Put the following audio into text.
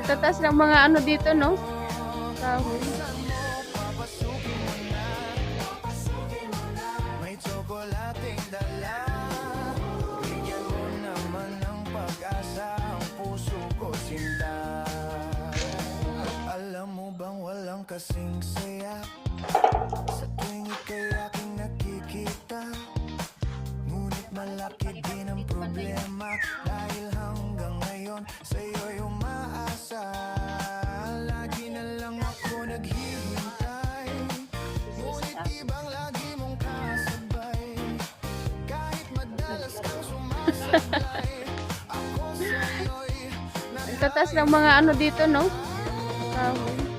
Tatas ng mga ano dito, no? Kahoy. May tsokolating dala. Bigyan mo naman ng pag-asa ang puso ko sinta. Alam mo bang walang kasing saya sa tuwing ika'y aking nakikita. Ngunit malaki din ang problema dahil hanggang ngayon sa'yo'y umaasa. Lagi na lang ako naghihintay, ngunit ibang lagi mong kasabay. Kahit madalas kang sumasablay, ako sa'yo'y Tatas ng mga ano dito, no? Kahoy.